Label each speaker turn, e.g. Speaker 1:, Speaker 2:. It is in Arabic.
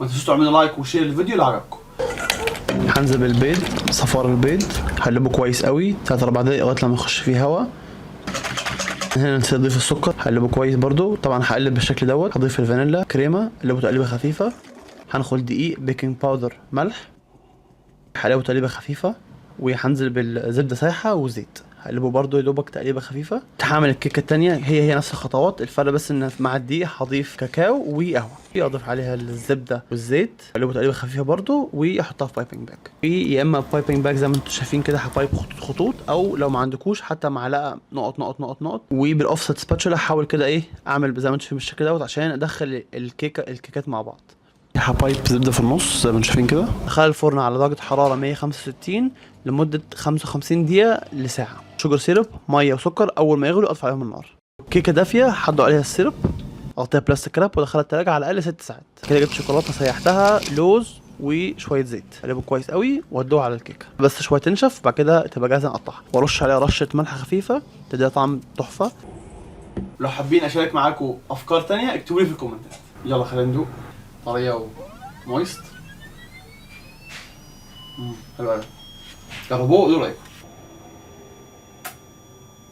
Speaker 1: ما تنسوش تعملوا لايك وشير الفيديو لو عجبكم. هنزل بالبيض، صفار البيض هقلبه كويس قوي 3-4 دقايق لغايه لما يخش فيه هوا. هنا نسيت اضيف السكر، هقلبه كويس برضو. طبعا هقلب بالشكل دوت. هضيف الفانيلا كريمه، اقلبه تقليبه خفيفه. هنخل دقيق، بيكنج باودر، ملح، هقلبه تقليبه خفيفه. وهنزل بالزبده سايحه وزيت، هقلبه برضو يا دوبك تقليبه خفيفه. هعمل الكيكه التانيه هي نفس الخطوات، الفرق بس ان مع الدقيق هضيف كاكاو وقهوه، اضيف عليها الزبده والزيت، اقلبه تقليبه خفيفه برضو، واحطها في بايبنج باك. يا اما بايبنج باك زي ما انتم شايفين كده، هبايب خطوط، او لو ما عندكوش حتى معلقه نقط نقط نقط نقط. وبالاوفست سباتشولا هحاول كده اعمل زي ما انتم شايفين بالشكل دوت، عشان ادخل الكيكات مع بعض. هبايب زبده في النص زي ما انتم شايفين كده. دخل الفرن على درجه حراره 165 لمده 55 دقيقه لساعه. شوجر سيرب، ميه وسكر، اول ما يغلوا اطفي عليهم النار. كيكه دافيه حطوا عليها السيرب، اغطيها بلاستيك راب وادخلها التلاجة على الاقل 6 ساعات. كده جبت شوكولاته سيحتها، لوز وشويه زيت، اقلبه كويس قوي وادوها على الكيكه بس شويه تنشف، بعد كده تبقى جاهزه نقطعها. وارش عليها رشه ملح خفيفه تديها طعم تحفه. لو حابين اشارك معاكم افكار تانية اكتبوا لي في الكومنتات. يلا خلينا ندوق. طريه ومويست. حلو قوي. جربوه وقولوا رايكم.